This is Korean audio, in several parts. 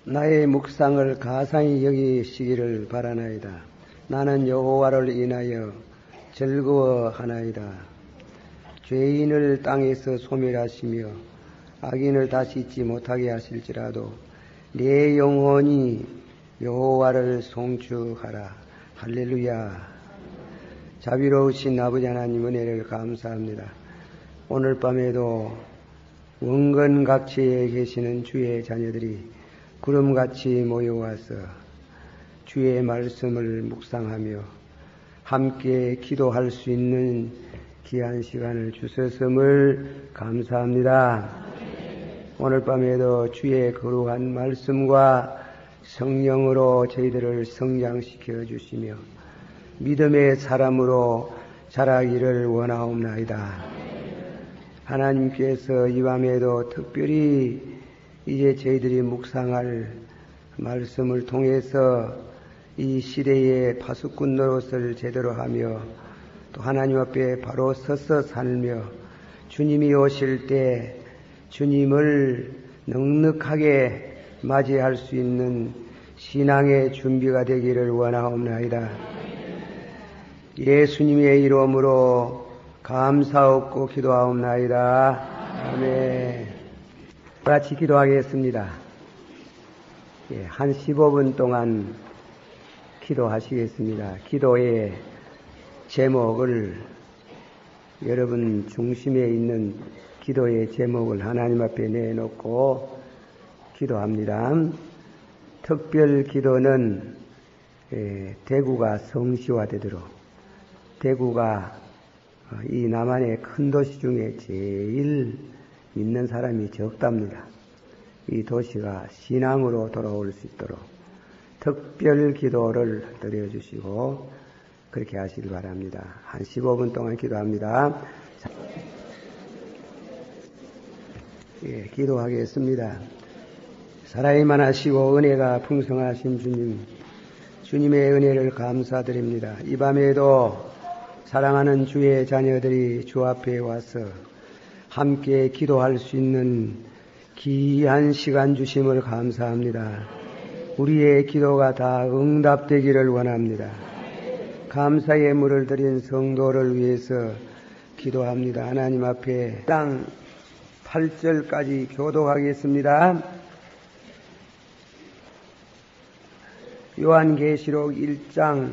나의 묵상을 가상히 여기시기를 바라나이다. 나는 여호와를 인하여 즐거워하나이다. 죄인을 땅에서 소멸하시며 악인을 다시 잊지 못하게 하실지라도 내 영혼이 여호와를 송축하라. 할렐루야. 자비로우신 아버지 하나님 은혜를 감사합니다. 오늘 밤에도 원근각지에 계시는 주의 자녀들이 구름같이 모여와서 주의 말씀을 묵상하며 함께 기도할 수 있는 귀한 시간을 주셨음을 감사합니다. 오늘 밤에도 주의 거룩한 말씀과 성령으로 저희들을 성장시켜 주시며 믿음의 사람으로 자라기를 원하옵나이다. 하나님께서 이 밤에도 특별히 이제 저희들이 묵상할 말씀을 통해서 이 시대의 파수꾼 노릇을 제대로 하며 또 하나님 앞에 바로 서서 살며 주님이 오실 때 주님을 넉넉하게 맞이할 수 있는 신앙의 준비가 되기를 원하옵나이다. 예수님의 이름으로 감사없고 기도하옵나이다. 아멘. 같이 기도하겠습니다. 한 15분 동안 기도하시겠습니다. 기도의 제목을 여러분 중심에 있는 기도의 제목을 하나님 앞에 내놓고 기도합니다. 특별 기도는 대구가 성시화되도록, 대구가 이 남한의 큰 도시 중에 제일 믿는 사람이 적답니다. 이 도시가 신앙으로 돌아올 수 있도록 특별 기도를 드려주시고 그렇게 하시길 바랍니다. 한 15분 동안 기도합니다. 기도하겠습니다. 사랑이 많으시고 은혜가 풍성하신 주님, 주님의 은혜를 감사드립니다. 이 밤에도 사랑하는 주의 자녀들이 주 앞에 와서 함께 기도할 수 있는 귀한 시간 주심을 감사합니다. 우리의 기도가 다 응답되기를 원합니다. 감사의 예물을 드린 성도를 위해서 기도합니다. 하나님 앞에 땅 8절까지 교독하겠습니다. 요한계시록 1장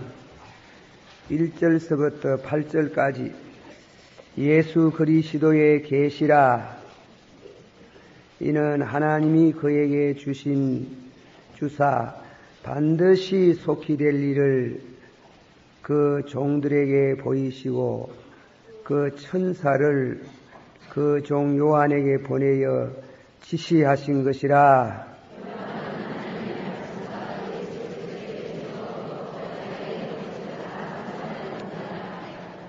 1절서부터 8절까지 예수 그리스도의 계시라. 이는 하나님이 그에게 주신 주사 반드시 속히 될 일을 그 종들에게 보이시고 그 천사를 그 종 요한에게 보내어 지시하신 것이라.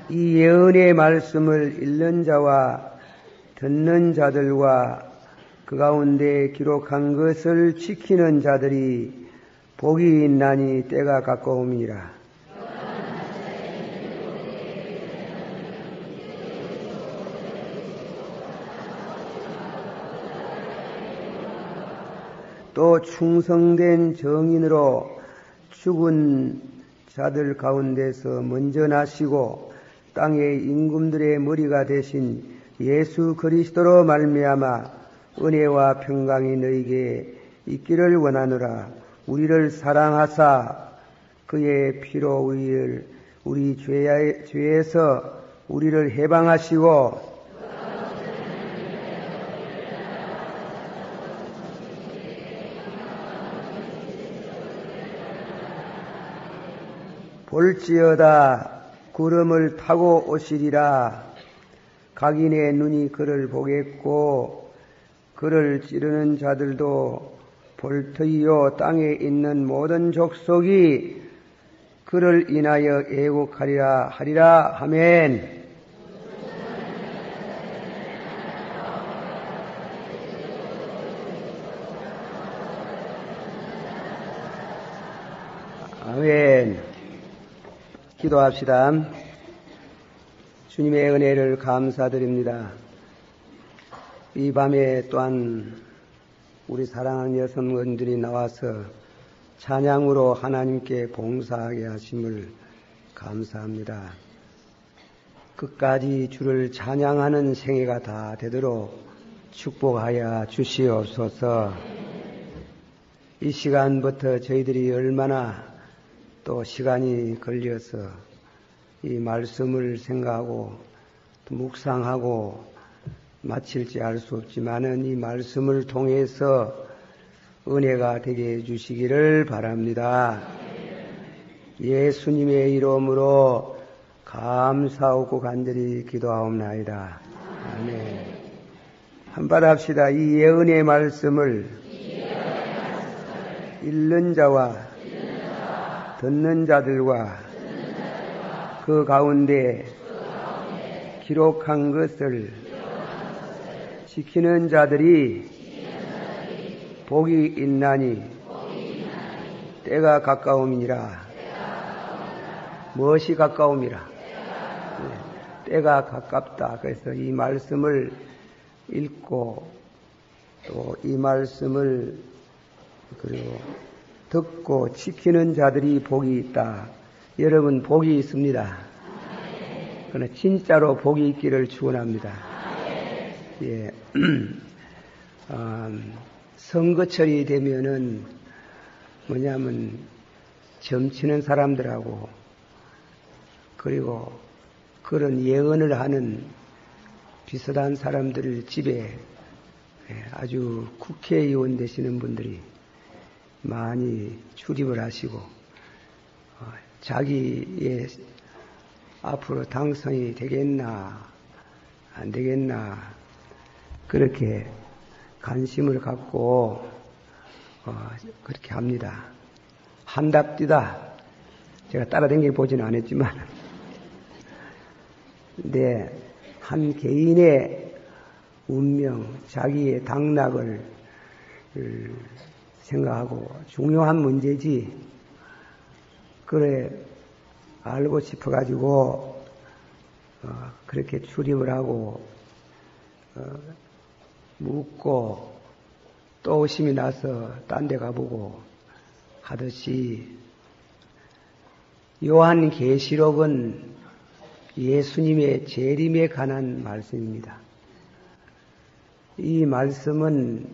이 예언의 말씀을 읽는 자와 듣는 자들과 그 가운데 기록한 것을 지키는 자들이 복이 있나니 때가 가까움이라. 또 충성된 정인으로 죽은 자들 가운데서 먼저 나시고 땅의 임금들의 머리가 되신 예수 그리스도로 말미암아 은혜와 평강이 너희에게 있기를 원하노라. 우리를 사랑하사 그의 피로 우리 죄에서 우리를 해방하시고 볼지어다 구름을 타고 오시리라. 각인의 눈이 그를 보겠고 그를 찌르는 자들도 볼 터이요 땅에 있는 모든 족속이 그를 인하여 애곡하리라 하리라. 아멘. 아멘. 기도합시다. 주님의 은혜를 감사드립니다. 이 밤에 또한 우리 사랑하는 여성분들이 나와서 찬양으로 하나님께 봉사하게 하심을 감사합니다. 끝까지 주를 찬양하는 생애가 다 되도록 축복하여 주시옵소서. 이 시간부터 저희들이 얼마나 또 시간이 걸려서 이 말씀을 생각하고 또 묵상하고 마칠지 알 수 없지만은 이 말씀을 통해서 은혜가 되게 해주시기를 바랍니다. 예수님의 이름으로 감사하고 간절히 기도하옵나이다. 아멘. 한번 합시다. 이 예언의 말씀을 읽는 자와 듣는 자들과 그 가운데 기록한 것을 지키는 자들이 복이 있나니 때가 가까움이니라. 무엇이 가까움이라? 때가 가깝다. 그래서 이 말씀을 읽고 또 이 말씀을 그리고 듣고 지키는 자들이 복이 있다. 여러분 복이 있습니다. 그러나 진짜로 복이 있기를 축원합니다. 예. 선거철이 되면은 뭐냐면 점치는 사람들하고 그리고 그런 예언을 하는 비슷한 사람들 집에 아주 국회의원 되시는 분들이 많이 출입을 하시고 자기의 앞으로 당선이 되겠나 안 되겠나 그렇게 관심을 갖고 그렇게 합니다. 한답디다. 제가 따라다니게 보지는 않았지만 근데 한 개인의 운명, 자기의 당락을 생각하고 중요한 문제지 그래 알고 싶어가지고 그렇게 출입을 하고 묻고 또 의심이 나서 딴 데 가보고 하듯이 요한계시록은 예수님의 재림에 관한 말씀입니다. 이 말씀은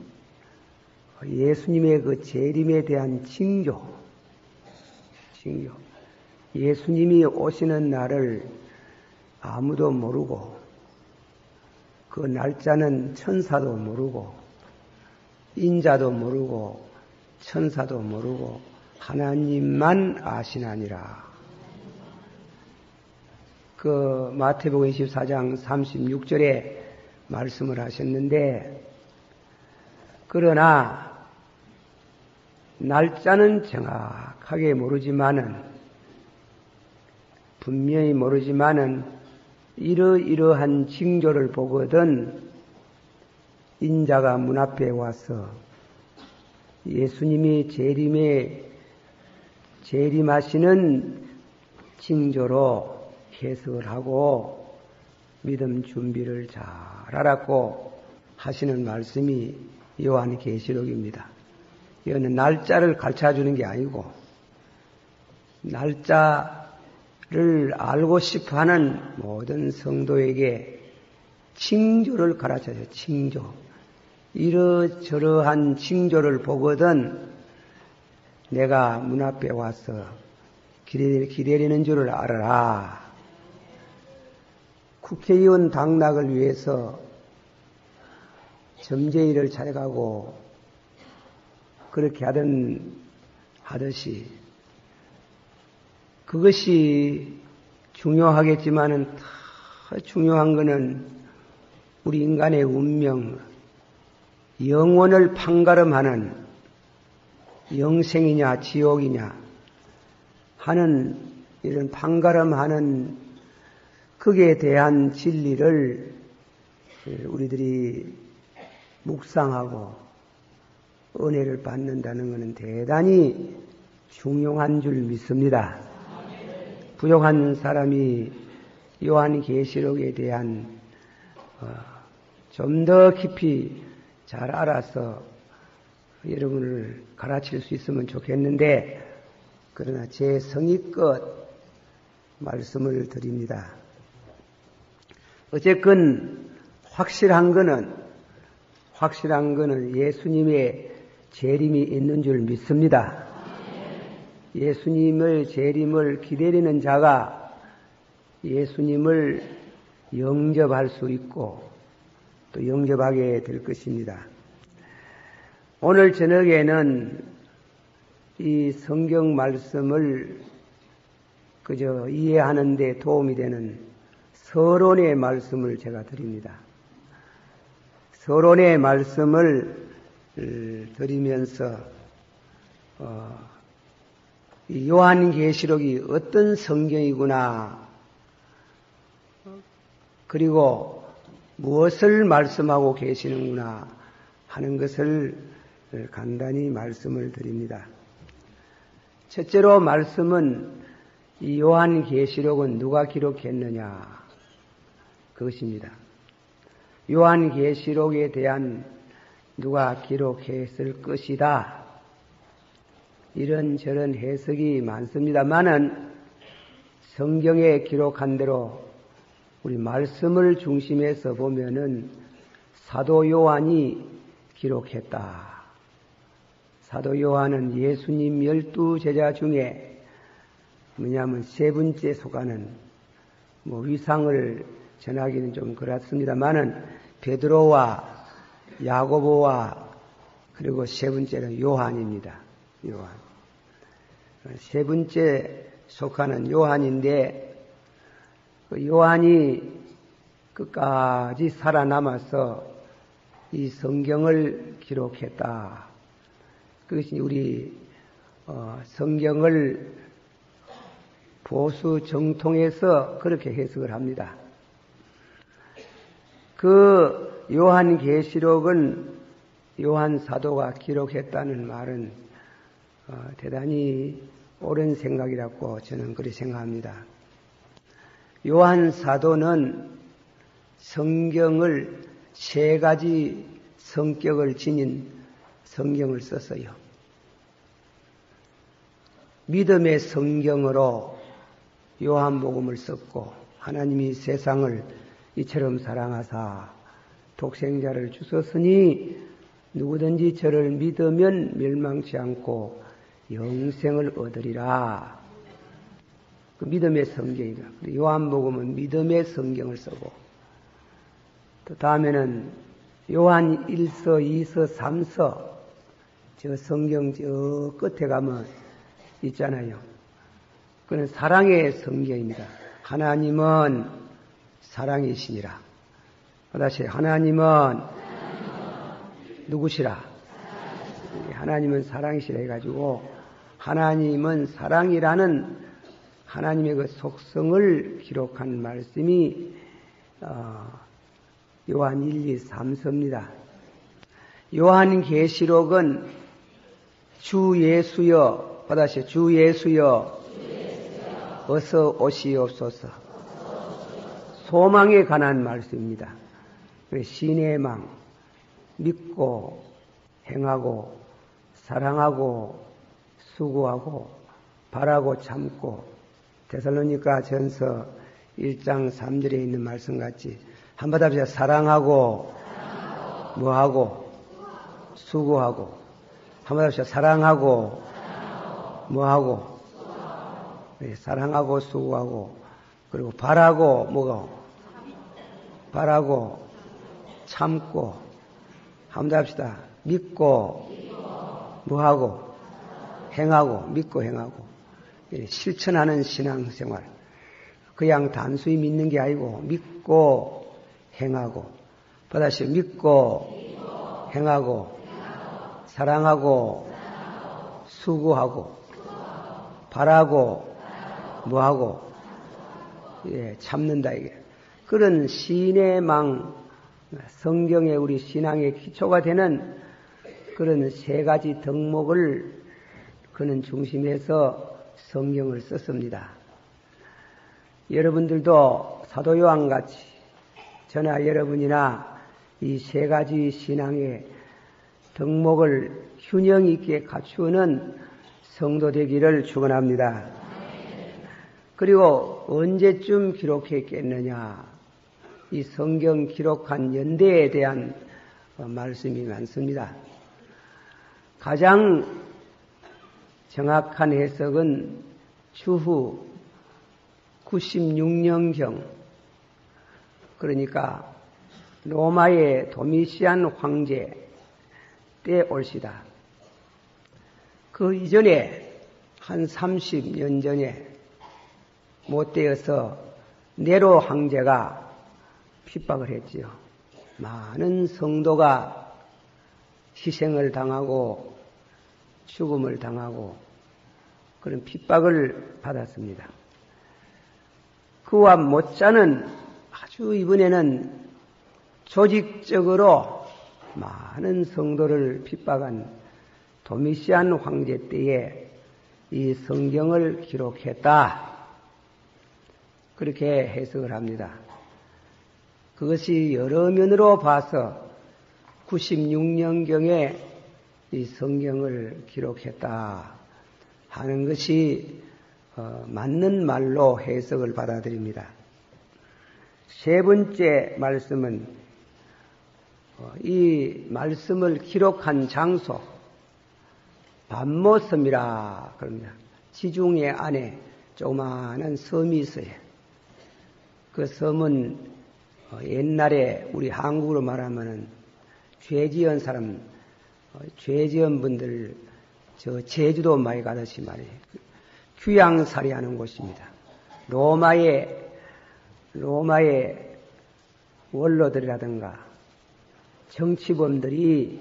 예수님의 그 재림에 대한 징조. 예수님이 오시는 날을 아무도 모르고 그 날짜는 천사도 모르고 인자도 모르고 천사도 모르고 하나님만 아시나니라. 그 마태복음 24장 36절에 말씀을 하셨는데 그러나 날짜는 정확하게 모르지만은 분명히 모르지만은 이러이러한 징조를 보거든 인자가 문 앞에 와서 예수님이 재림하시는 징조로 해석을 하고 믿음 준비를 잘 하라고 하시는 말씀이 요한계시록입니다. 이거는 날짜를 가르쳐주는 게 아니고 날짜를 알고 싶어하는 모든 성도에게 징조를 가르쳐줘요. 징조. 이러저러한 징조를 보거든 내가 문 앞에 와서 기다리는 줄을 알아라. 국회의원 당락을 위해서 점쟁이를 찾아가고 그렇게 하듯이 그것이 중요하겠지만은 더 중요한 것은 우리 인간의 운명, 영혼을 판가름하는 영생이냐 지옥이냐 하는 이런 판가름하는 거기에 대한 진리를 우리들이 묵상하고 은혜를 받는다는 것은 대단히 중요한 줄 믿습니다. 부족한 사람이 요한계시록에 대한 좀 더 깊이 잘 알아서 여러분을 가르칠 수 있으면 좋겠는데, 그러나 제 성의껏 말씀을 드립니다. 어쨌건 확실한 거는 예수님의 재림이 있는 줄 믿습니다. 예수님의 재림을 기다리는 자가 예수님을 영접할 수 있고 또 영접하게 될 것입니다. 오늘 저녁에는 이 성경 말씀을 그저 이해하는 데 도움이 되는 서론의 말씀을 제가 드립니다. 서론의 말씀을 드리면서 이 요한계시록이 어떤 성경이구나, 그리고 무엇을 말씀하고 계시는구나 하는 것을 간단히 말씀을 드립니다. 첫째로 말씀은 이 요한계시록은 누가 기록했느냐, 그것입니다. 요한계시록에 대한 누가 기록했을 것이다, 이런저런 해석이 많습니다만은 성경에 기록한 대로 우리 말씀을 중심해서 보면은 사도 요한이 기록했다. 사도 요한은 예수님 12제자 중에 뭐냐면 세 번째 속하는 위상을 전하기는 좀 그렇습니다만은 베드로와 야고보와 그리고 세 번째는 요한입니다. 요한. 세 번째 속하는 요한인데, 그 요한이 끝까지 살아남아서 이 성경을 기록했다. 그것이 우리 성경을 보수 정통해서 그렇게 해석을 합니다. 그 요한계시록은 요한 사도가 기록했다는 말은 대단히 옳은 생각이라고 저는 그렇게 생각합니다. 요한 사도는 성경을 세 가지 성격을 지닌 성경을 썼어요. 믿음의 성경으로 요한복음을 썼고, 하나님이 세상을 이처럼 사랑하사 독생자를 주셨으니 누구든지 저를 믿으면 멸망치 않고 영생을 얻으리라. 그 믿음의 성경이다. 요한복음은 믿음의 성경을 쓰고, 또 다음에는 요한 1서, 2서, 3서, 저 성경 저 끝에 가면 있잖아요. 그는 사랑의 성경입니다. 하나님은 사랑이시니라. 다시 하나님은 누구시라? 하나님은 사랑이시라 해가지고, 하나님은 사랑이라는 하나님의 그 속성을 기록한 말씀이 요한 1, 2, 3서입니다. 요한계시록은 주 예수여, 받아시 주 예수여, 어서 오시옵소서. 소망에 관한 말씀입니다. 신의 믿고 행하고 사랑하고 수고하고 바라고 참고, 데살로니가 전서 1장 3절에 있는 말씀같이 한번 답시다. 사랑하고 뭐하고 수고하고. 한번 답시다. 사랑하고 뭐하고. 네, 사랑하고 수고하고, 그리고 바라고 뭐고 바라고 참고. 한번 답시다. 믿고 뭐하고 행하고. 믿고 행하고. 실천하는 신앙생활. 그냥 단순히 믿는 게 아니고 믿고 행하고. 다시 믿고 행하고 사랑하고 수고하고 바라고 뭐하고 참는다, 이게. 그런 신의 성경의 우리 신앙의 기초가 되는 그런 세 가지 덕목을 그는 중심해서 성경을 썼습니다. 여러분들도 사도 요한같이 저나 여러분이나 이 세 가지 신앙의 덕목을 균형 있게 갖추는 성도 되기를 축원합니다. 그리고 언제쯤 기록했겠느냐? 이 성경 기록한 연대에 대한 말씀이 많습니다. 가장 정확한 해석은 주후 96년경, 그러니까 로마의 도미시안 황제 때 올시다. 그 이전에 한 30년 전에 못되어서 네로 황제가 핍박을 했지요. 많은 성도가 희생을 당하고 죽음을 당하고 그런 핍박을 받았습니다. 그와 못지않은 아주 이번에는 조직적으로 많은 성도를 핍박한 도미시안 황제 때에 이 성경을 기록했다. 그렇게 해석을 합니다. 그것이 여러 면으로 봐서 96년경에 이 성경을 기록했다 하는 것이 맞는 말로 해석을 받아들입니다. 세 번째 말씀은 이 말씀을 기록한 장소 반모섬이라 그럽니다. 지중해 안에 조그마한 섬이 있어요. 그 섬은 옛날에 우리 한국으로 말하면은 죄 지은 사람, 죄 지은 분들 저 제주도 많이 가듯이 말이에요. 휴양살이 하는 곳입니다. 로마의 원로들이라든가 정치범들이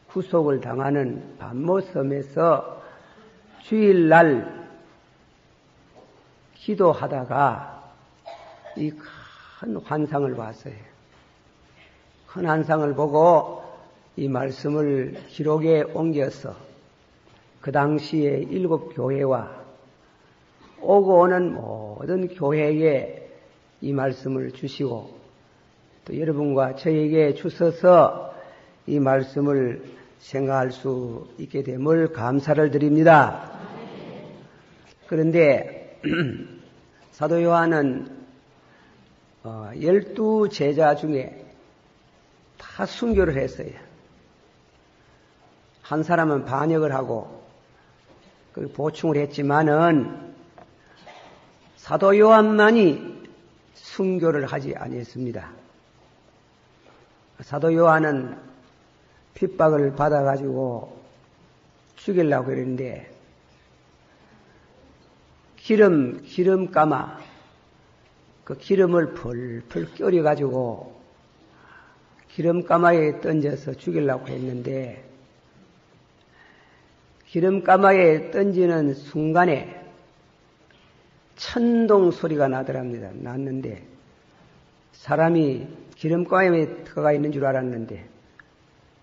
구속을 당하는 반모섬에서 주일날 기도하다가 이 큰 환상을 봤어요. 큰 환상을 보고 이 말씀을 기록에 옮겨서 그 당시에 7 교회와 오고 오는 모든 교회에 이 말씀을 주시고 또 여러분과 저에게 주셔서 이 말씀을 생각할 수 있게 됨을 감사를 드립니다. 그런데 사도 요한은 12제자 중에 다 순교를 했어요. 한 사람은 반역을 하고 보충을 했지만은 사도 요한만이 순교를 하지 아니했습니다. 사도 요한은 핍박을 받아가지고 죽이려고 그랬는데 기름가마 그 기름을 펄펄 끓여가지고 기름가마에 던져서 죽이려고 했는데 기름가마에 던지는 순간에 천동 소리가 나더랍니다. 났는데 사람이 기름가마에 들어가 있는 줄 알았는데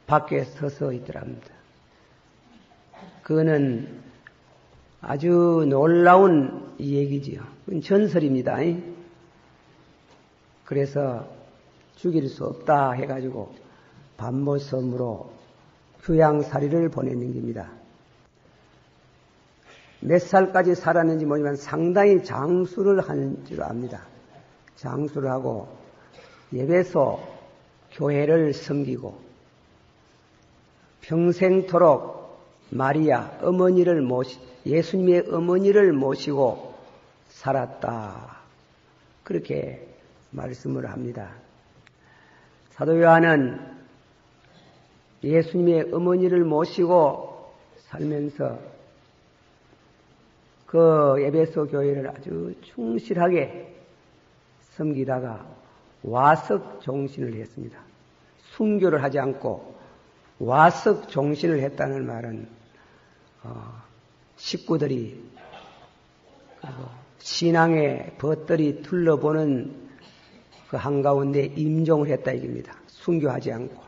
밖에 서서 있더랍니다. 그거는 아주 놀라운 얘기지요. 그건 전설입니다. 그래서 죽일 수 없다 해가지고 반모섬으로 휴양살이를 보내는 겁니다. 몇 살까지 살았는지 모르지만 상당히 장수를 하는 줄 압니다. 장수를 하고 예배소 교회를 섬기고 평생토록 마리아 어머니를 예수님의 어머니를 모시고 살았다. 그렇게 말씀을 합니다. 사도 요한은 예수님의 어머니를 모시고 살면서 그 에베소 교회를 아주 충실하게 섬기다가 와석 종신을 했습니다. 순교를 하지 않고 와석 종신을 했다는 말은 식구들이 신앙의 벗들이 둘러보는 그 한가운데 임종을 했다 이겁니다. 순교하지 않고.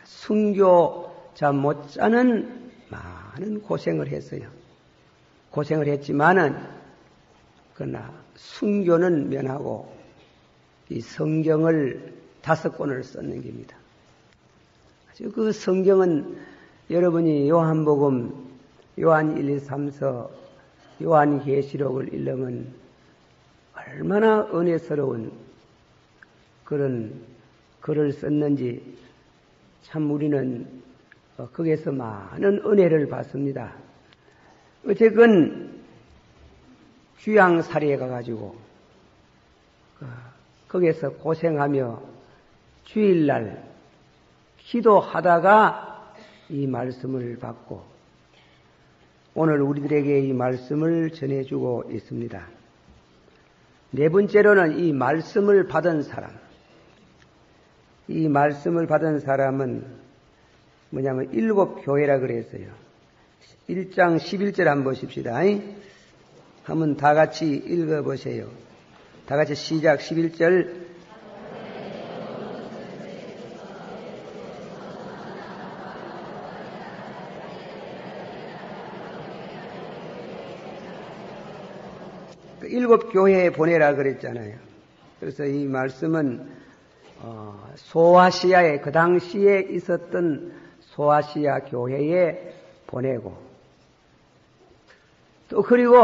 순교자 못지않은 많은 고생을 했어요. 고생을 했지만은 그러나 순교는 면하고 이 성경을 5권을 썼는 겁니다. 그 성경은 여러분이 요한복음, 요한 1, 2, 3서, 요한계시록을 읽으면 얼마나 은혜스러운 그런 글을 썼는지 참 우리는 거기에서 많은 은혜를 받습니다. 어쨌건 귀양사리에 가가지고 거기에서 고생하며 주일날 기도하다가 이 말씀을 받고 오늘 우리들에게 이 말씀을 전해주고 있습니다. 네 번째로는 이 말씀을 받은 사람. 이 말씀을 받은 사람은 뭐냐면 7 교회라 그랬어요. 1장 11절 한번 보십시다. 한번 다 같이 읽어보세요. 다 같이 시작. 11절. 그 7 교회에 보내라 그랬잖아요. 그래서 이 말씀은 소아시아에 그 당시에 있었던 소아시아 교회에 보내고 또 그리고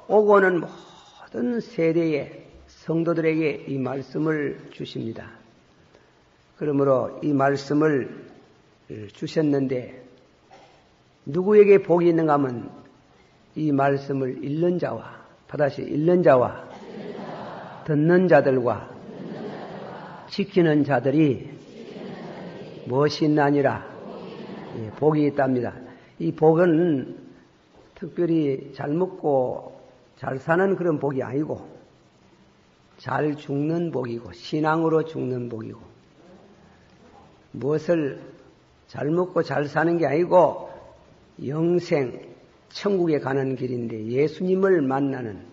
오고는 모든 세대의 성도들에게 이 말씀을 주십니다. 그러므로 이 말씀을 주셨는데 누구에게 복이 있는가 하면 이 말씀을 읽는 자와 다시 읽는 자와 듣는 자들과 지키는 자들이 무엇이 있나니라. 복이 있답니다. 이 복은 특별히 잘 먹고 잘 사는 그런 복이 아니고 잘 죽는 복이고 신앙으로 죽는 복이고 무엇을 잘 먹고 잘 사는 게 아니고 영생 천국에 가는 길인데 예수님을 만나는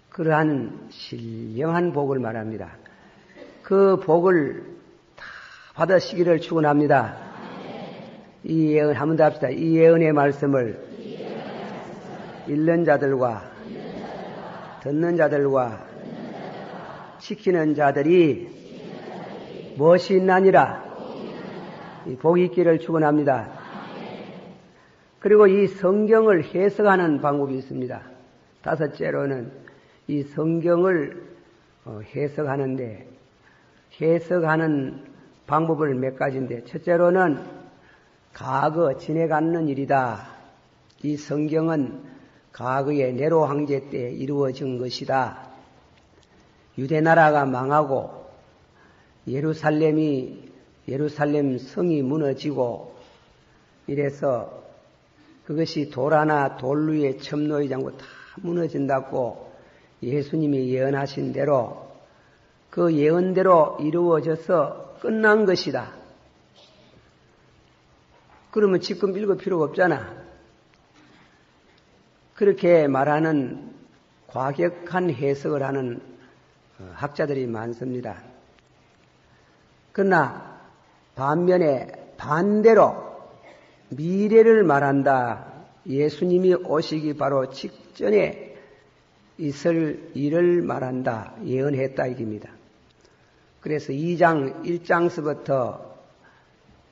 그러한 신령한 복을 말합니다. 그 복을 다 받으시기를 축원합니다. 이 예언 한번 더 합시다. 이 예언의 말씀을 읽는 자들과 듣는 자들과 지키는 자들이 무엇이 있나니라. 복이 있기를 축원합니다. 그리고 이 성경을 해석하는 방법이 있습니다. 다섯째로는 이 성경을 해석하는데 해석하는 방법을 몇 가지인데 첫째로는 과거 지내가는 일이다. 이 성경은 과거의 네로 황제 때 이루어진 것이다. 유대 나라가 망하고 예루살렘 성이 무너지고 이래서 그것이 돌 하나 돌 위에 첨 놓이지 않고 다 무너진다고 예수님이 예언하신 대로 그 예언대로 이루어져서 끝난 것이다. 그러면 지금 읽을 필요가 없잖아. 그렇게 말하는 과격한 해석을 하는 학자들이 많습니다. 그러나 반면에 반대로 미래를 말한다. 예수님이 오시기 바로 직전에 있을 일을 말한다. 예언했다 이깁니다. 그래서 2장 1장서부터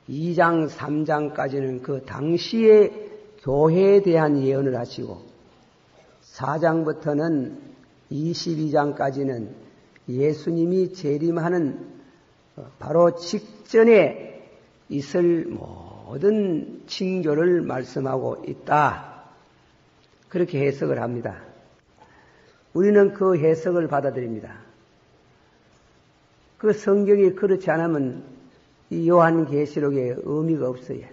2장 3장까지는 그 당시의 교회에 대한 예언을 하시고 4장부터는 22장까지는 예수님이 재림하는 바로 직전에 있을 모든 징조를 말씀하고 있다. 그렇게 해석을 합니다. 우리는 그 해석을 받아들입니다. 그 성경이 그렇지 않으면 이 요한계시록에 의미가 없어요.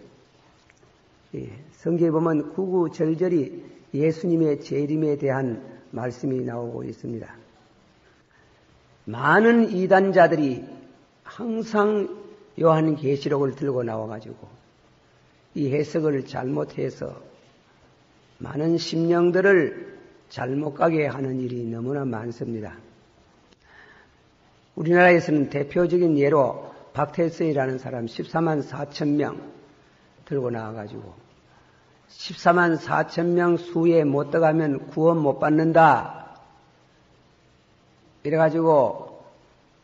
성경에 보면 구구절절히 예수님의 재림에 대한 말씀이 나오고 있습니다. 많은 이단자들이 항상 요한계시록을 들고 나와가지고 이 해석을 잘못해서 많은 심령들을 잘못 가게 하는 일이 너무나 많습니다. 우리나라에서는 대표적인 예로 박태서이라는 사람 14만 4천 명 들고 나와가지고 14만 4천 명 수에 못 들어가면 구원 못 받는다. 이래가지고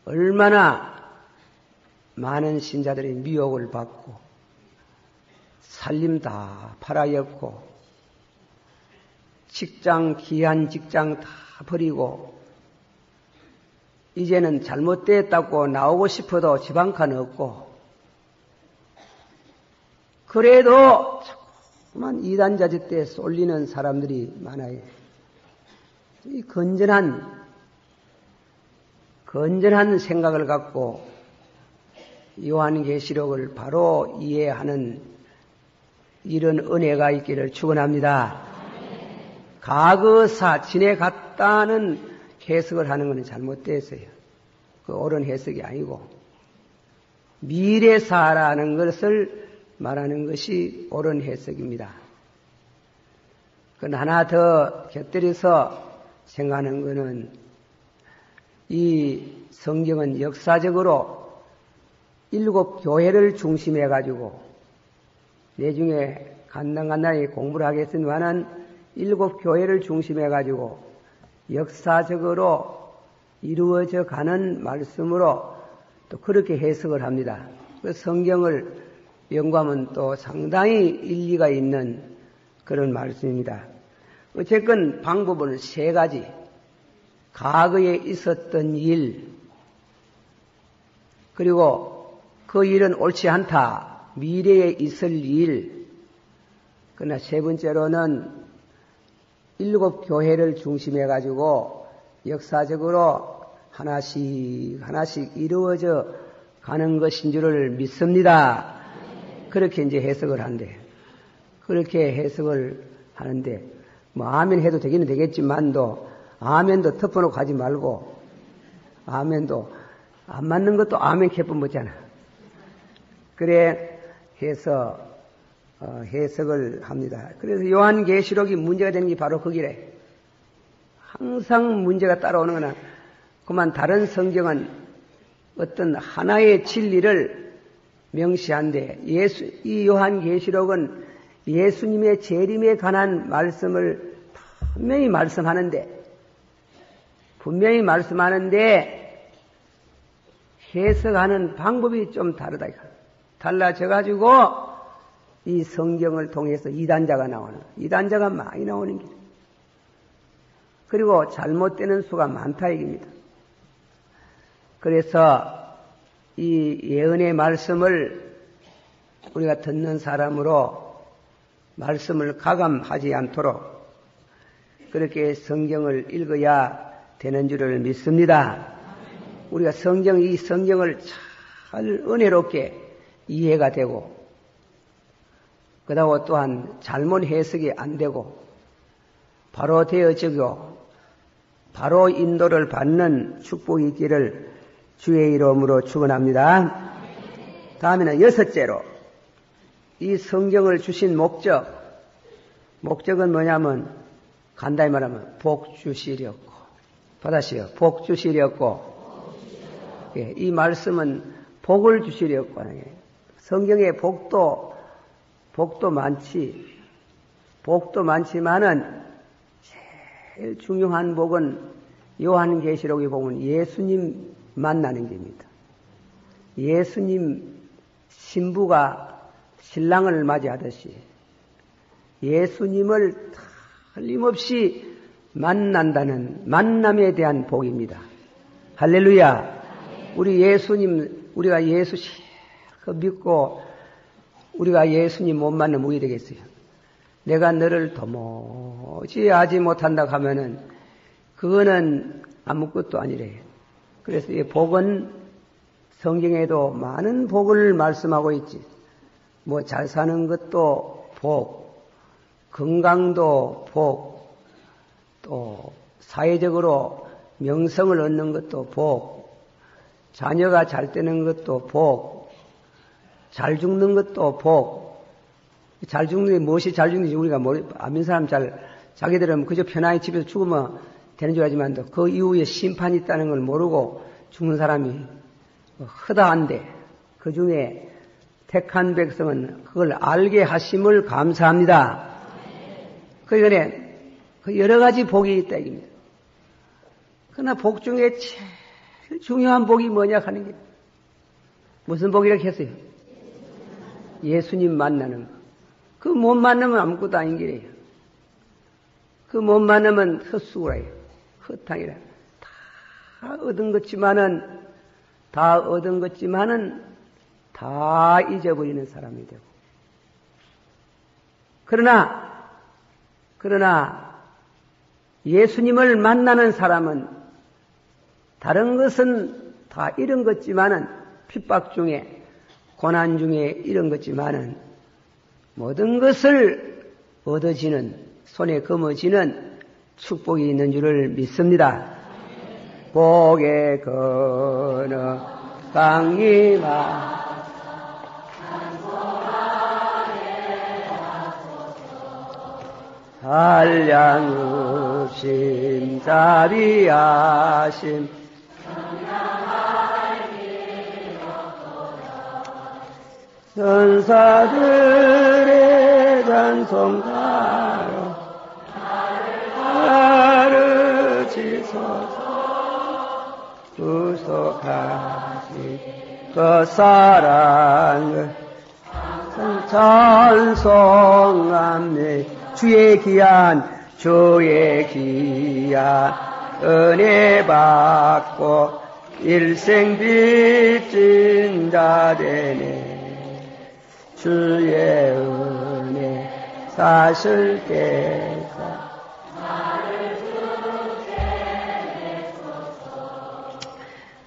얼마나 많은 신자들이 미혹을 받고 살림 다 팔아였고 직장, 귀한 직장 다 버리고 이제는 잘못됐다고 나오고 싶어도 집 한 칸 없고 그래도 자꾸만 이단자짓대에 쏠리는 사람들이 많아요. 이 건전한 생각을 갖고 요한계시록을 바로 이해하는 이런 은혜가 있기를 축원합니다. 과거사 지내갔다는 해석을 하는 것은 잘못됐어요. 그 옳은 해석이 아니고 미래사라는 것을 말하는 것이 옳은 해석입니다. 그건 하나 더 곁들여서 생각하는 것은 이 성경은 역사적으로 7 교회를 중심해 가지고 내중에 간단히 공부를 하겠지만은 7 교회를 중심해 가지고 역사적으로 이루어져 가는 말씀으로 또 그렇게 해석을 합니다. 그 성경을 연구하면 또 상당히 일리가 있는 그런 말씀입니다. 어쨌건 방법은 3가지. 과거에 있었던 일, 그리고 그 일은 옳지 않다. 미래에 있을 일. 그러나 3번째로는 7 교회를 중심해 가지고 역사적으로 하나씩 이루어져 가는 것인 줄을 믿습니다. 그렇게 이제 해석을 한대. 그렇게 해석을 하는데, 아멘 해도 되기는 되겠지만도, 아멘도 덮어놓고 하지 말고, 아멘도 안 맞는 것도 아멘 캐뿐 못잖아. 그래 해서 해석을 합니다. 그래서 요한계시록이 문제가 되는 게 바로 거기래. 항상 문제가 따라오는 거나 그만 다른 성경은 어떤 하나의 진리를 명시한데 이 요한계시록은 예수님의 재림에 관한 말씀을 분명히 말씀하는데 해석하는 방법이 좀 다르다. 달라져가지고 이 성경을 통해서 이단자가 많이 나오는 길. 그리고 잘못되는 수가 많다 얘기입니다. 그래서 이 예언의 말씀을 우리가 듣는 사람으로 말씀을 가감하지 않도록 그렇게 성경을 읽어야 되는 줄을 믿습니다. 우리가 이 성경을 잘 은혜롭게 이해가 되고 그다음 또한 잘못 해석이 안 되고 바로 되어지고 바로 인도를 받는 축복이 있기를 주의 이름으로 축원합니다. 다음에는 6째로 이 성경을 주신 목적은 뭐냐면 간단히 말하면 복 주시려고 받아시오. 복 주시려고. 예, 이 말씀은 복을 주시려고 하는 거예요. 성경에 복도 많지만은 제일 중요한 복은 요한계시록에 보면 예수님 만나는 겁니다. 예수님 신부가 신랑을 맞이하듯이 예수님을 틀림없이 만난다는 만남에 대한 복입니다. 할렐루야. 우리가 예수 믿고 우리가 예수님 못 만나면 뭐가 되겠어요? 내가 너를 도무지 하지 못한다 하면은 그거는 아무것도 아니래. 그래서 이 복은 성경에도 많은 복을 말씀하고 있지. 뭐 잘 사는 것도 복, 건강도 복, 또 사회적으로 명성을 얻는 것도 복, 자녀가 잘 되는 것도 복, 잘 죽는 것도 복. 잘 죽는 게 무엇이 잘 죽는지 우리가 안 믿는 사람 자기들은 그저 편하게 집에서 죽으면 되는 줄 알지만 그 이후에 심판이 있다는 걸 모르고 죽는 사람이 허다한데 그 중에 택한 백성은 그걸 알게 하심을 감사합니다. 그러니까 그 여러 가지 복이 있다 이겁니다. 그러나 복 중에 제일 중요한 복이 뭐냐 하는 게 무슨 복이라고 했어요? 예수님 만나는 거. 그 못 만나면 아무것도 아닌 길이에요. 그 못 만나면 헛수고라요. 헛탕이라. 다 얻은 것지만은 다 잊어버리는 사람이 되고. 그러나 예수님을 만나는 사람은 다른 것은 다 잃은 것지만은 핍박 중에 고난 중에 잃은 것지만은 모든 것을 얻어지는 손에 거머쥐는 축복이 있는 줄을 믿습니다. 복의 근원 강림아 한량읍심 자비하심 전사들의 찬송가로 가르치소서 구속하시 그 사랑을 찬송합니다. 주의 귀한 은혜 받고 일생 빚진 자 되네. 주의 은혜 사실께서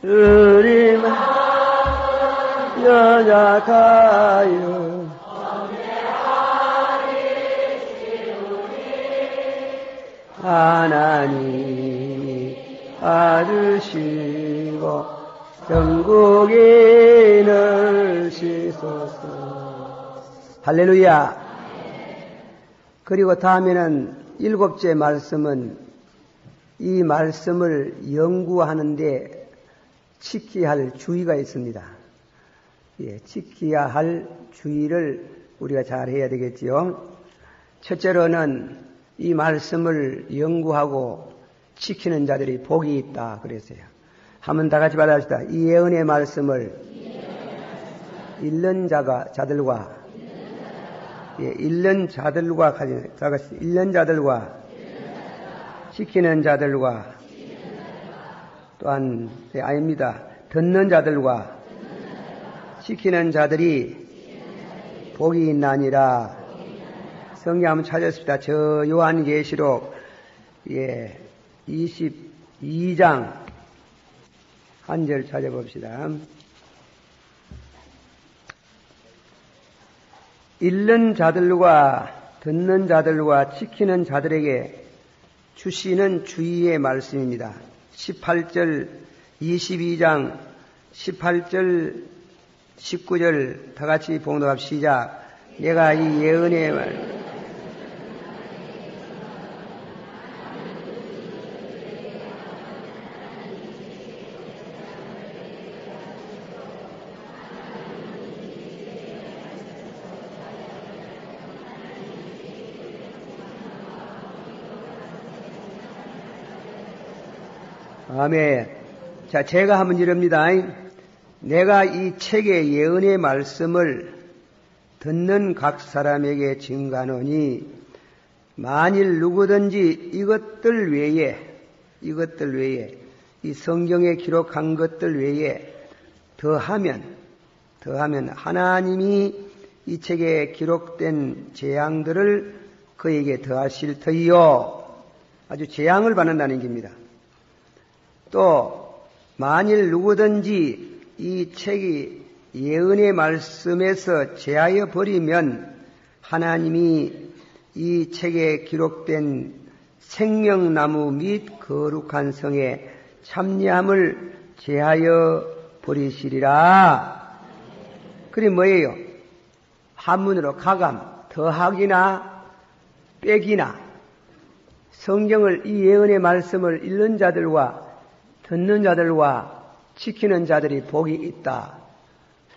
우리만 연약하여 하나님이 받으시고 천국에 넣으시소서. 할렐루야. 그리고 다음에는 7째 말씀은 이 말씀을 연구하는데 지켜야 할 주의가 있습니다. 예, 지켜야 할 주의를 우리가 잘 해야 되겠지요. 첫째로는 이 말씀을 연구하고 지키는 자들이 복이 있다 그랬어요. 한번 다 같이 받아봅시다. 이 예언의 말씀을 읽는 자들과 읽는 자들과 읽는 자들과 지키는 자들과 또한 아닙니다. 듣는 자들과 지키는 자들이 복이 있나니라. 성경 한번 찾았습니다. 저 요한계시록 22장 한 절 찾아봅시다. 읽는 자들과 듣는 자들과 지키는 자들에게 주시는 주의의 말씀입니다. 18절 22장 18절 19절 다 같이 봉독합 시작. 내가 이 예언의 말 아멘. 자, 제가 한번 이럽니다. 내가 이 책의 예언의 말씀을 듣는 각 사람에게 증가하노니 만일 누구든지 이것들 외에 이 성경에 기록한 것들 외에 더하면 하나님이 이 책에 기록된 재앙들을 그에게 더하실 터이요. 아주 재앙을 받는다는 얘기입니다. 또 만일 누구든지 이 책이 예언의 말씀에서 제하여 버리면 하나님이 이 책에 기록된 생명나무 및 거룩한 성의 참여함을 제하여 버리시리라. 그게 뭐예요? 한문으로 가감, 더하기나 빼기나. 성경을 이 예언의 말씀을 읽는 자들과 듣는 자들과 지키는 자들이 복이 있다.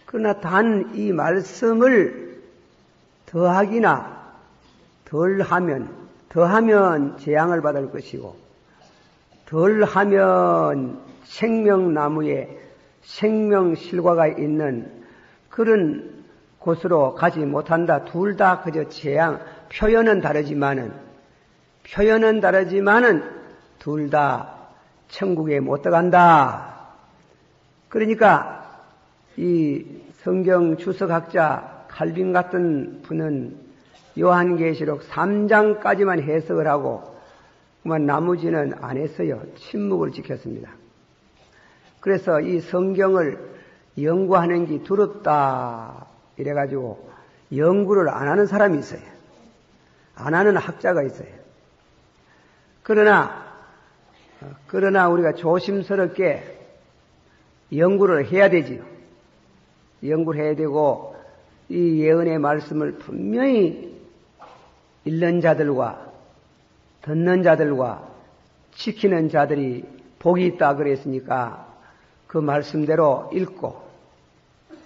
그러나 단 이 말씀을 더하기나 더하면 재앙을 받을 것이고 덜하면 생명나무의 생명실과가 있는 그런 곳으로 가지 못한다. 둘 다 그저 재앙, 표현은 다르지만은 둘 다 천국에 못 들어간다. 그러니까 이 성경 주석학자 칼빈 같은 분은 요한계시록 3장까지만 해석을 하고 그만 나머지는 안 했어요. 침묵을 지켰습니다. 그래서 이 성경을 연구하는 게 두렵다 이래가지고 연구를 안 하는 사람이 있어요. 안 하는 학자가 있어요. 그러나 우리가 조심스럽게 연구를 해야 되지요. 연구를 해야 되고 이 예언의 말씀을 분명히 읽는 자들과 듣는 자들과 지키는 자들이 복이 있다 그랬으니까 그 말씀대로 읽고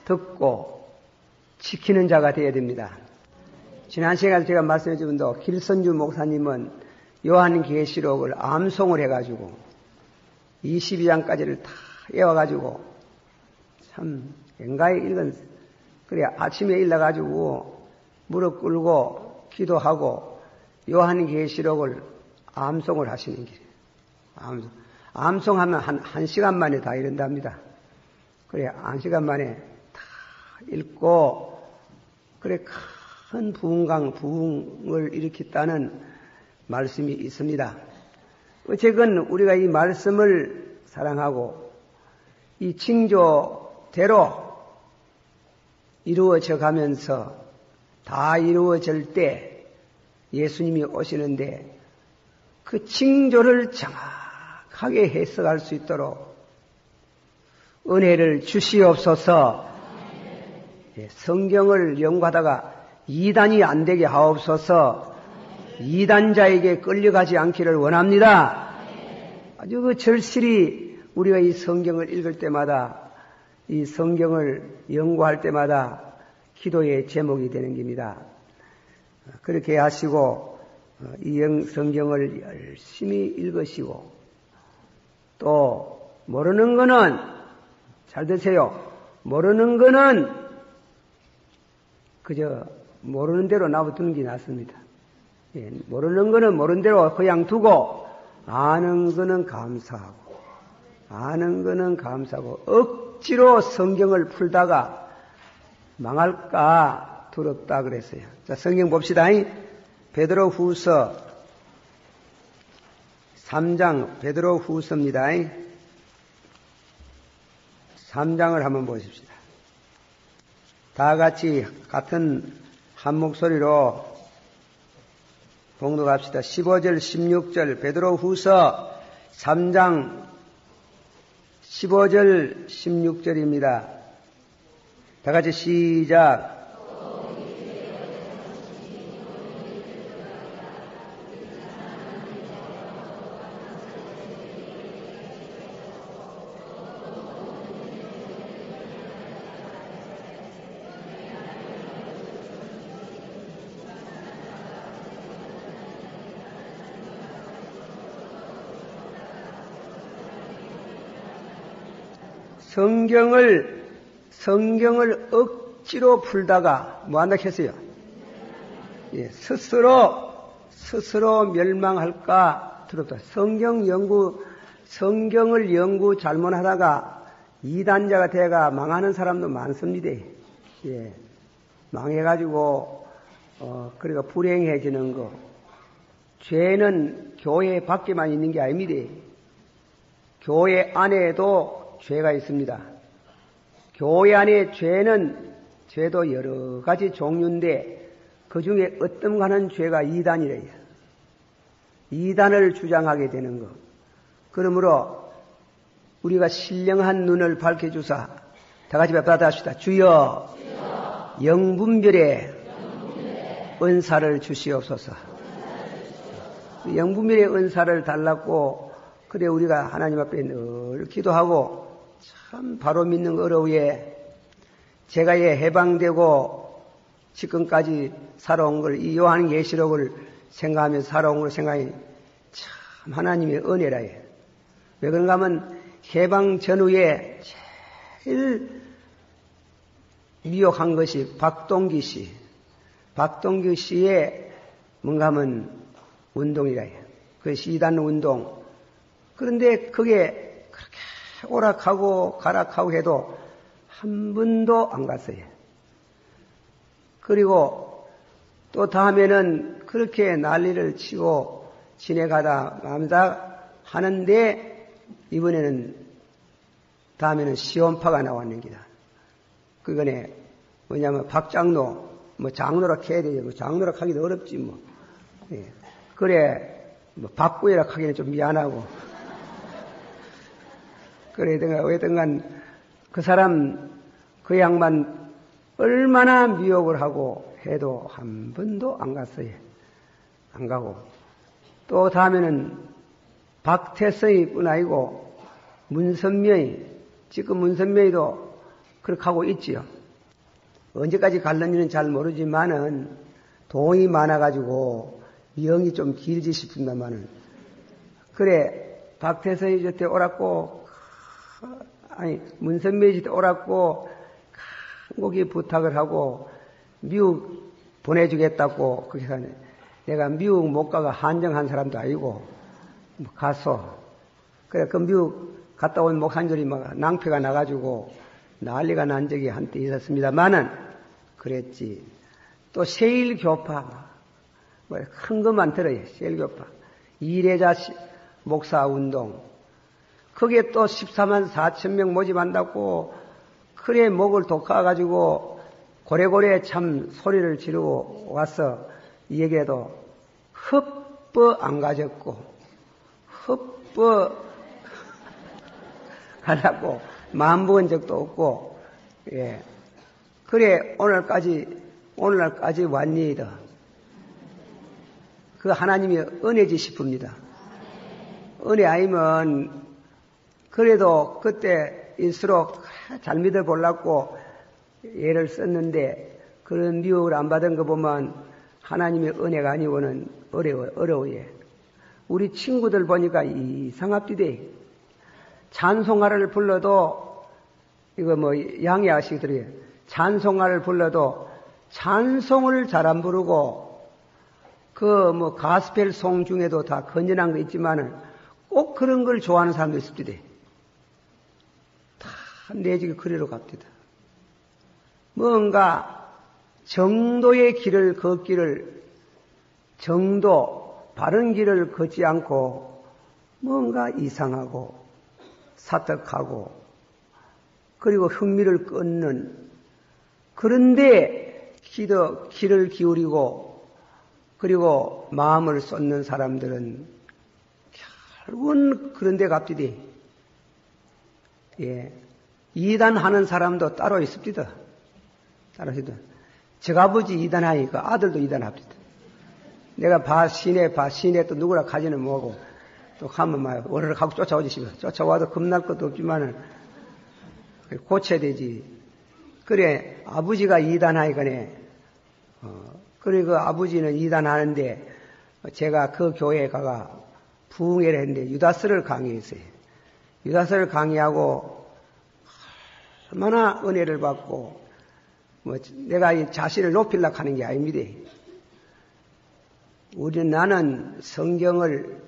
듣고 지키는 자가 되어야 됩니다. 지난 시간에 제가 말씀해 준 분도 길선주 목사님은 요한계시록을 암송을 해가지고 22장까지를 다 외워가지고 참 en가에 읽은 그래 아침에 일어가지고 무릎 꿇고 기도하고 요한계시록을 암송을 하시는 길이에요. 암송하면 한 시간 만에 다 이른답니다. 그래 한 시간 만에 다 읽고 그래 큰 부흥을 일으켰다는 말씀이 있습니다. 어쨌건 우리가 이 말씀을 사랑하고 이 징조대로 이루어져 가면서 다 이루어질 때 예수님이 오시는데 그 징조를 정확하게 해석할 수 있도록 은혜를 주시옵소서. 성경을 연구하다가 이단이 안 되게 하옵소서. 이단자에게 끌려가지 않기를 원합니다. 아주 그 절실히 우리가 이 성경을 읽을 때마다 이 성경을 연구할 때마다 기도의 제목이 되는 겁니다. 그렇게 하시고 이 성경을 열심히 읽으시고 또 모르는 거는 잘 드세요. 모르는 거는 그저 모르는 대로 놔두는 게 낫습니다. 예, 모르는 거는 모르는 대로 그냥 두고 아는 거는 감사하고 억지로 성경을 풀다가 망할까 두렵다 그랬어요. 자, 성경 봅시다. 베드로 후서 3장 베드로 후서입니다. 3장을 한번 보십시다. 다 같이 같은 한 목소리로 봉독합시다. 15절 16절 베드로 후서 3장 15절 16절입니다. 다 같이 시작. 성경을 억지로 풀다가 뭐 한다 했어요? 예, 스스로 멸망할까 두렵다. 성경을 연구 잘못하다가 이단자가 돼가 망하는 사람도 많습니다. 예, 망해가지고 그러니까 불행해지는 거. 죄는 교회 밖에만 있는 게 아닙니다. 교회 안에도 죄가 있습니다. 교회 안에 죄도 여러 가지 종류인데 그 중에 어떤 가는 죄가 이단이래요. 이단을 주장하게 되는 것. 그러므로 우리가 신령한 눈을 밝혀주사 다 같이 받아합시다. 주여, 영분별의 은사를 주시옵소서. 영분별의 은사를 달라고 그래 우리가 하나님 앞에 늘 기도하고 참 바로 믿는 어려우에 제가 해방되고 지금까지 살아온 걸 이 요한계시록을 생각하면서 살아온 걸 생각하니 참 하나님의 은혜라 해. 왜 그런가 하면 해방 전후에 제일 미혹한 것이 박동기 씨. 박동기 씨의 뭔가 하면 운동이라 해요. 그 시단 운동. 그런데 그게 그렇게 오락하고 가락하고 해도 한 번도 안 갔어요. 그리고 또 다음에는 그렇게 난리를 치고 지내가다 마음다 하는데 이번에는 다음에는 시험파가 나왔는 기다. 그거네 뭐냐면 박장로 뭐 장로락 해야 되지 뭐 장로락 하기도 어렵지 뭐. 예. 그래 뭐 박구이락 하기는 좀 미안하고 그래 어쨌든간 그 사람 그 양반 얼마나 미혹을 하고 해도 한 번도 안 갔어요. 안 가고 또 다음에는 박태성이뿐 아니고 문선명이 지금 문선명이도 그렇게 하고 있지요. 언제까지 갈는지는 잘 모르지만은 돈이 많아가지고 명이 좀 길지 싶은다마는 그래 박태성이 저때 오랐고 아니 문선명이 저때 오랐고 간곡히 부탁을 하고 미국 보내주겠다고 그렇게 하네. 내가 미국 못 가가 한정한 사람도 아니고 가서 그래 그 미국 갔다 온 목사님들이 막 낭패가 나가지고 난리가 난 적이 한때 있었습니다만은 그랬지. 또 세일교파 뭐 큰 것만 들어요. 세일교파 이래자 목사 운동 그게 또 14만 4천 명 모집한다고 그래 목을 돋아가지고 고래고래 참 소리를 지르고 와서 이 얘기해도 흡버 안 가졌고 흡버 가라고 마음 먹은 적도 없고 예 그래 오늘날까지 왔니이다. 그 하나님이 은혜지 싶습니다. 은혜 아니면 그래도 그때일수록 잘 믿어보려고 예를 썼는데 그런 미혹을 안 받은 거 보면 하나님의 은혜가 아니고는 어려워요. 우리 친구들 보니까 이상합디대. 찬송가를 불러도 이거 뭐 양해 아시더래요. 찬송가를 불러도 찬송을 잘 안 부르고 그 뭐 가스펠 송 중에도 다 건전한 거 있지만은 꼭 그런 걸 좋아하는 사람도 있습니다. 다 내지게 그리로 갑니다. 뭔가 정도의 길을 걷기를 바른 길을 걷지 않고 뭔가 이상하고 사특하고 그리고 흥미를 끊는 그런데 길을 기울이고 그리고 마음을 쏟는 사람들은 결국은 그런 데 갑디디. 예. 이단하는 사람도 따로 있습니다. 따로 있습니다. 제가 아버지 이단하니까 아들도 이단합니다. 내가 시내 또 누구라 가지는 뭐고 또 가면 막 오르르 하고 쫓아오지 싶어. 쫓아와도 겁날 것도 없지만은 고쳐야 되지. 그래 아버지가 이단하니까네. 그래 그 아버지는 이단하는데 제가 그 교회에 가가 부흥회를 했는데 유다서를 강의했어요. 유다서를 강의하고 얼마나 은혜를 받고 뭐 내가 이 자신을 높이려고 하는 게 아닙니다. 나는 성경을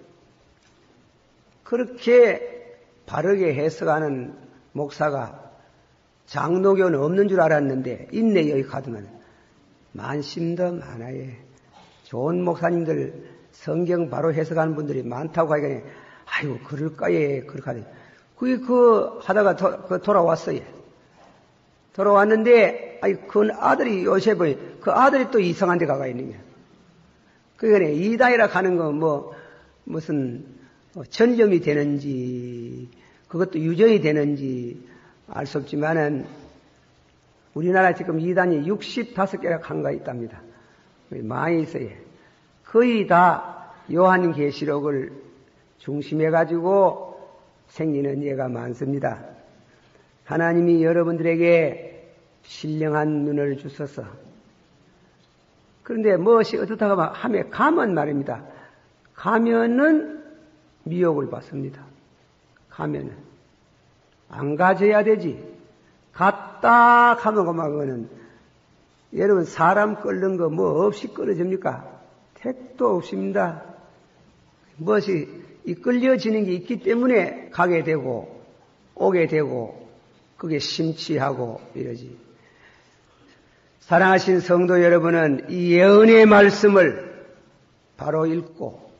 그렇게 바르게 해석하는 목사가 장로교는 없는 줄 알았는데 있네 여기 가두면 많습니다. 많아요. 좋은 목사님들 성경 바로 해석하는 분들이 많다고 하니까 아이고 그럴까요? 그렇게 하더니 그게 하다가 돌아왔어요. 돌아왔는데 그 아들이 요셉의 그 아들이 또 이상한 데 가가 있는 거야. 그러니까 이단이라 하는 건 무슨 전염이 되는지 그것도 유전이 되는지 알 수 없지만은 우리나라 지금 이단이 65개나 한가 있답니다. 많이 있어요. 거의 다 요한계시록을 중심해 가지고 생기는 예가 많습니다. 하나님이 여러분들에게 신령한 눈을 주셔서 그런데 무엇이 어떻다고 하면 가면 말입니다. 가면은 미혹을 받습니다. 가면은 안 가져야 되지. 갔다 하면 그만은 여러분 사람 끓는 거 뭐 없이 끓어집니까? 택도 없습니다. 무엇이 이 끌려지는 게 있기 때문에 가게 되고 오게 되고 그게 심취하고 이러지. 사랑하신 성도 여러분은 이 예언의 말씀을 바로 읽고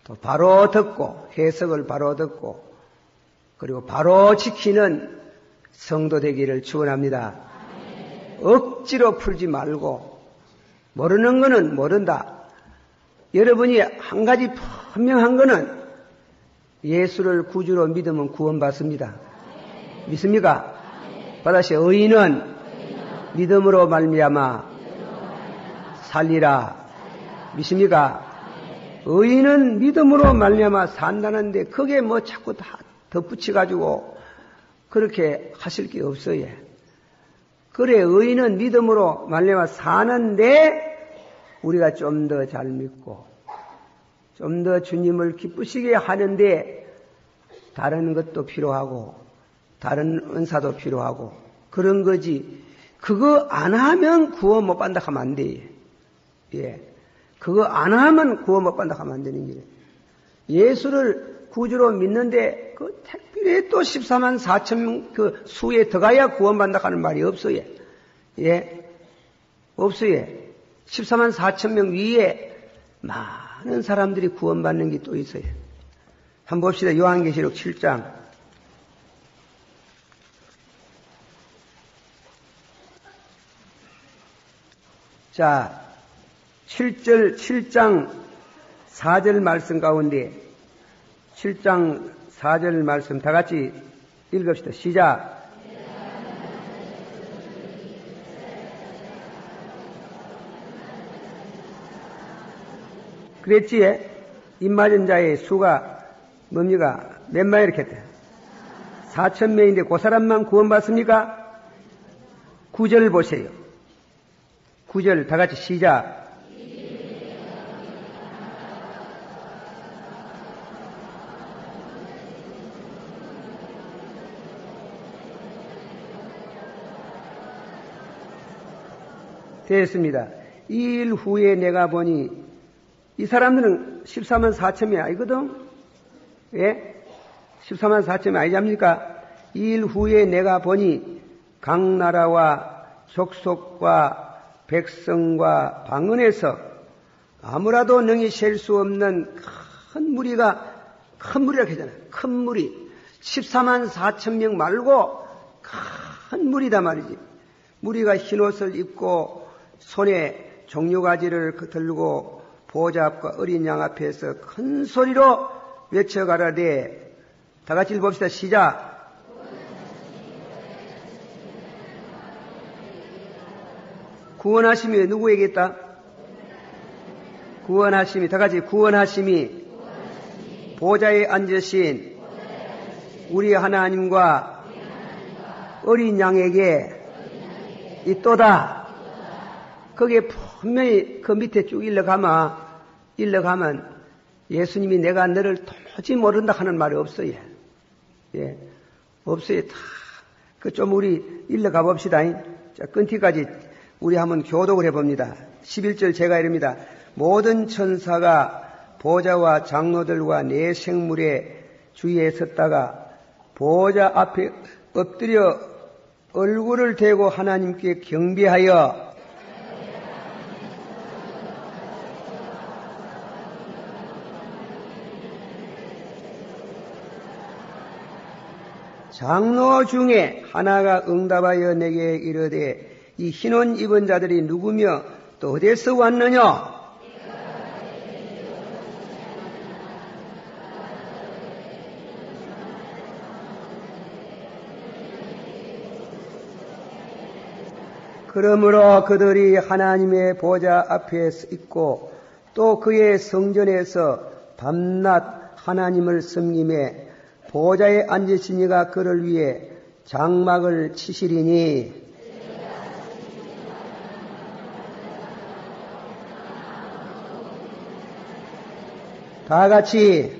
또 바로 듣고 해석을 바로 듣고 그리고 바로 지키는 성도 되기를 축원합니다. 억지로 풀지 말고 모르는 거는 모른다. 여러분이 한 가지 분명한 거는 예수를 구주로 믿으면 구원받습니다. 믿습니까? 반드시 의인은 믿음으로 말미암아 살리라. 믿습니까? 의인은 믿음으로 말미암아 산다는데 그게 뭐 자꾸 다 덧붙여가지고 그렇게 하실 게 없어요. 그래 의인은 믿음으로 말미암아 사는데 우리가 좀 더 잘 믿고 좀 더 주님을 기쁘시게 하는데 다른 것도 필요하고 다른 은사도 필요하고 그런 거지. 그거 안 하면 구원 못 받는다 하면 안 돼. 예. 그거 안 하면 구원 못 받는다 하면 안 되는 게. 예수를 구주로 믿는데 그 택비에 또 14만 4천 명 그 수에 들어가야 구원 받는다 하는 말이 없어요. 예. 없어요. 14만 4천 명 위에 많은 사람들이 구원받는 게 또 있어요. 한번 봅시다. 요한계시록 7장. 자, 7장 4절 말씀 가운데 7장 4절 말씀 다 같이 읽읍시다. 시작. 그랬지에 입맞은 자의 수가 뭡니까? 몇 마리 이렇게 했대? 4,000명인데 그 사람만 구원받습니까? 9절 보세요. 9절 다 같이 시작. 됐습니다. 이 일 후에 내가 보니 이 사람들은 14만 4천이 아니거든? 예? 14만 4천이 아니지 않습니까? 이 일 후에 내가 보니 각 나라와 족속과 백성과 방언에서 아무라도 능히 셀 수 없는 큰 무리가, 큰 무리라고 하잖아요. 큰 무리. 14만 4천 명 말고 큰 무리다 말이지. 무리가 흰옷을 입고 손에 종려가지를 들고 보좌 앞과 어린 양 앞에서 큰 소리로 외쳐가라되 다 같이 읽읍시다. 시작. 구원하심이 누구에게 있다? 구원하심이 다 같이 구원하심이 보좌에 앉으신 우리 하나님과 어린 양에게 있도다. 거기에 분명히 그 밑에 쭉 일러가면 예수님이 내가 너를 도무지 모른다 하는 말이 없어요. 예. 없어요. 다. 그 좀 우리 일러가 봅시다. 자, 끊기까지 우리 한번 교독을 해봅니다. 11절 제가 이릅니다. 모든 천사가 보좌와 장로들과 네 생물의 주위에 섰다가 보좌 앞에 엎드려 얼굴을 대고 하나님께 경배하여 장로 중에 하나가 응답하여 내게 이르되 이 흰옷 입은 자들이 누구며 또 어디에서 왔느냐? 그러므로 그들이 하나님의 보좌 앞에 있고 또 그의 성전에서 밤낮 하나님을 섬김에 보좌에 앉으신 이가 그를 위해 장막을 치시리니 다 같이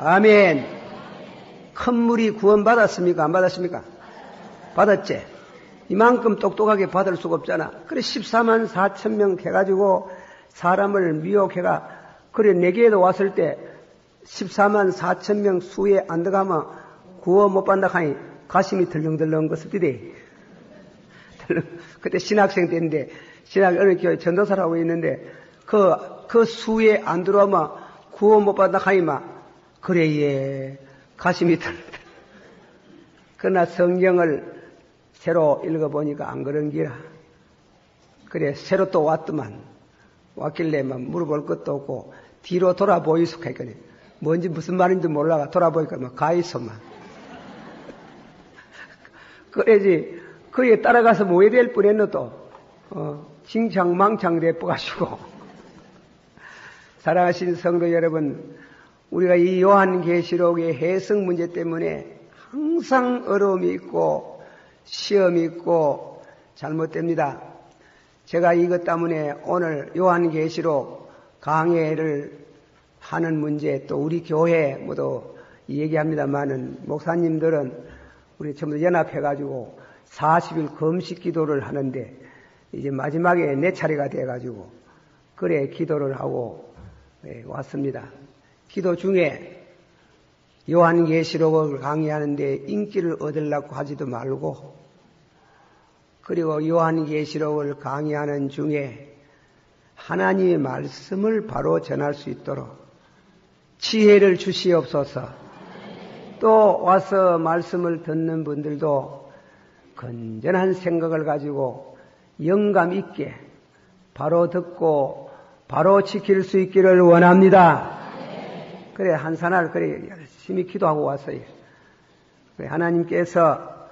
아멘. 큰 물이 구원받았습니까? 안 받았습니까? 받았지. 이만큼 똑똑하게 받을 수가 없잖아. 그래 14만 4천 명 해가지고 사람을 미혹해가 그래 내게도 왔을 때 14만 4천 명 수에 안 들어가면 구원 못 받는다 하니 가슴이 덜렁덜렁 것을디대. 그때 신학생 때인데 어느 교회 전도사라고 있는데 그 수에 안 들어오면 구원 못 받는다 하니만 그래 예 가슴이 덜렁덜렁. 그러나 성경을 새로 읽어보니까 안 그런 기라. 그래 새로 또 왔길래 막 물어볼 것도 없고 뒤로 돌아보이소 했거든. 뭔지 무슨 말인지 몰라가 돌아보니까 막 가있어만. 그래지 그에 따라가서 뭐 해야 될 뻔했노 또. 칭창망창 대뻐가지고. 사랑하신 성도 여러분, 우리가 이 요한계시록의 해석 문제 때문에 항상 어려움이 있고 시험이 있고 잘못됩니다. 제가 이것 때문에 오늘 요한계시록 강해를 하는 문제 또 우리 교회 모두 얘기합니다만은 목사님들은 우리 전부 연합해가지고 40일 금식 기도를 하는데 이제 마지막에 내 차례가 돼가지고 그래 기도를 하고 왔습니다. 기도 중에 요한계시록을 강의하는데 인기를 얻으려고 하지도 말고 그리고 요한계시록을 강의하는 중에 하나님의 말씀을 바로 전할 수 있도록 지혜를 주시옵소서. 또 와서 말씀을 듣는 분들도 건전한 생각을 가지고 영감 있게 바로 듣고 바로 지킬 수 있기를 원합니다. 그래 한사날 그래 열심히 기도하고 왔어요. 그래, 하나님께서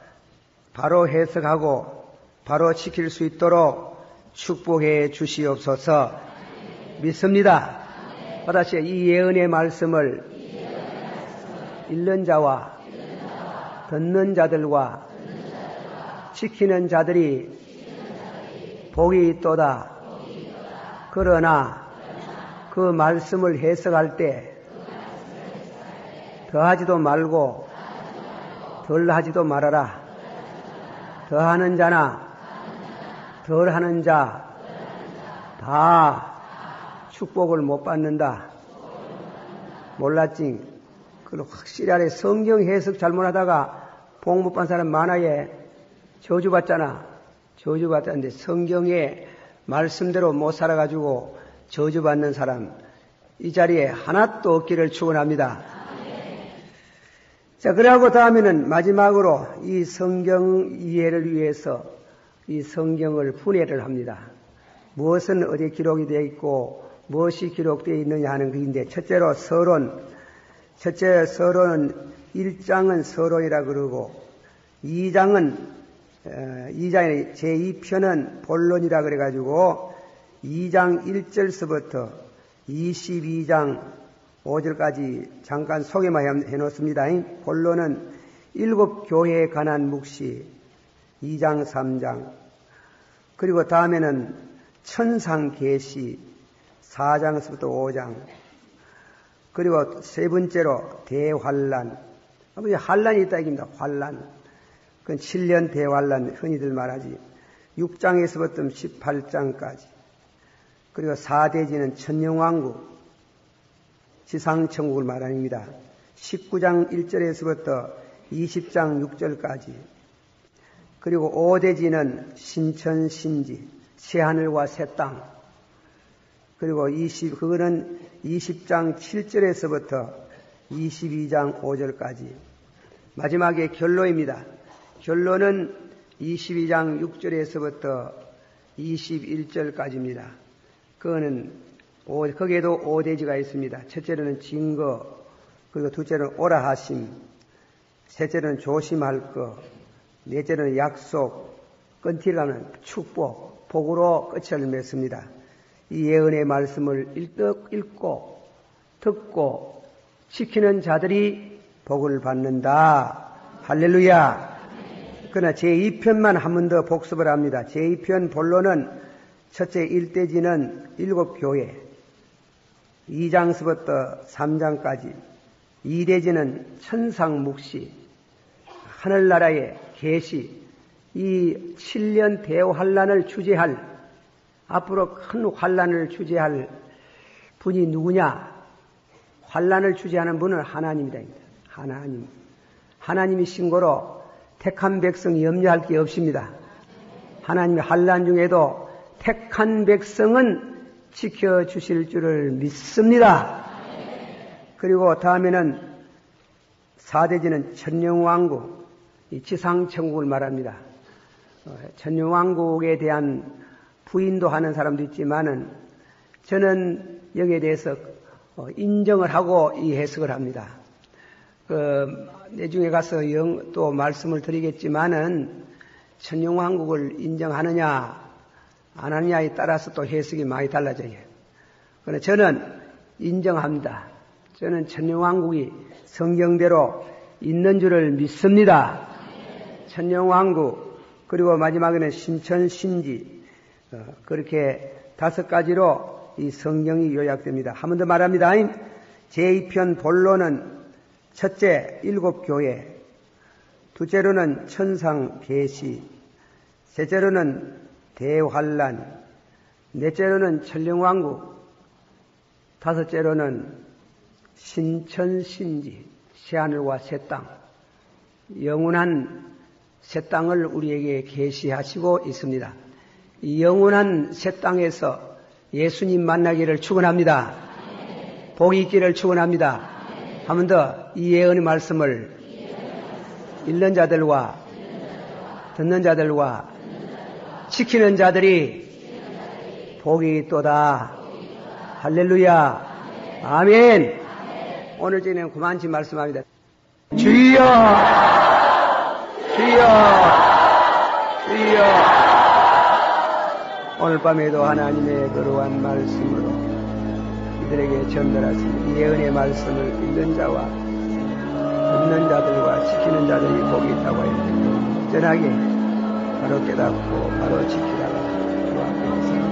바로 해석하고 바로 지킬 수 있도록 축복해 주시옵소서. 믿습니다. 다시 이 예언의 말씀을 읽는 자와 듣는 자들과 지키는 자들이 복이 있도다. 그러나 그 말씀을 해석할 때 더하지도 말고 덜하지도 말아라. 더하는 자나 덜하는 자 다 축복을 못 받는다. 몰랐지? 그걸 확실히 하래. 성경 해석 잘못하다가 복 못 받는 사람 많아에 저주받잖아. 저주받았는데 성경의 말씀대로 못 살아가지고 저주받는 사람 이 자리에 하나도 없기를 축원합니다. 자, 그러고 다음에는 마지막으로 이 성경 이해를 위해서 이 성경을 분해를 합니다. 무엇은 어디에 기록이 되어 있고 무엇이 기록되어 있느냐 하는 것인데 첫째로 서론. 첫째 서론은 1장은 서론이라 그러고 2장의 제2편은 본론이라 그래가지고 2장 1절서부터 22장 5절까지 잠깐 소개만 해놓습니다. 본론은 7교회에 관한 묵시 2장 3장 그리고 다음에는 천상계시 4장에서부터 5장 그리고 세 번째로 대환란 환란이 있다 이깁니다. 환란 그건 7년 대환란 흔히들 말하지 6장에서부터 18장까지 그리고 4대지는 천년왕국 지상천국을 말합니다. 19장 1절에서부터 20장 6절까지 그리고 5대지는 신천신지 새하늘과 새 땅 그리고 그거는 20장 7절에서부터 22장 5절까지 마지막에 결론입니다. 결론은 22장 6절에서부터 21절까지입니다. 그거는 거기에도 5대지가 있습니다. 첫째로는 증거, 그리고 둘째로는 오라 하심, 셋째로는 조심할 것, 넷째로는 약속, 끊기라는 축복, 복으로 끝을 맺습니다. 이 예언의 말씀을 읽고 듣고 지키는 자들이 복을 받는다. 할렐루야. 그러나 제2편만 한 번 더 복습을 합니다. 제2편 본론은 첫째 1대지는 7교회 2장서부터 3장까지 이대지는 천상묵시, 하늘나라의 계시, 이 7년 대환란을 주재할, 앞으로 큰 환란을 주재할 분이 누구냐? 환란을 주재하는 분은 하나님이다. 하나님. 하나님이 신고로 택한 백성이 염려할 게 없습니다. 하나님의 환란 중에도 택한 백성은 지켜주실 줄을 믿습니다. 그리고 다음에는 사대지는 천령왕국, 이 지상천국을 말합니다. 천령왕국에 대한 부인도 하는 사람도 있지만은 저는 여기에 대해서 인정을 하고 이 해석을 합니다. 내중에 가서 또 말씀을 드리겠지만은 천령왕국을 인정하느냐 안 하느냐에 따라서 또 해석이 많이 달라져요. 그러나 저는 인정합니다. 저는 천령왕국이 성경대로 있는 줄을 믿습니다. 천령왕국, 그리고 마지막에는 신천신지, 그렇게 5가지로 이 성경이 요약됩니다. 한 번 더 말합니다. 제2편 본론은 첫째, 7교회, 둘째로는 천상 계시, 셋째로는 대환란, 넷째로는 천령왕국, 다섯째로는 신천신지, 새하늘과 새 땅, 영원한 새 땅을 우리에게 계시하시고 있습니다. 이 영원한 새 땅에서 예수님 만나기를 축원합니다. 복이 있기를 축원합니다. 한 번 더 이 예언의 말씀을 읽는 자들과 듣는 자들과 지키는 자들이 복이 있도다. 할렐루야. 아멘. 오늘 저녁에 그만치 말씀합니다. 주여, 주여, 주여. 오늘 밤에도 하나님의 거룩한 말씀으로 이들에게 전달하신 예언의 말씀을 읽는 자와 듣는 자들과 지키는 자들이 복이 있다고 했는데 전하게 바로 깨닫고 바로 지키다가 주 앞에 있습니다.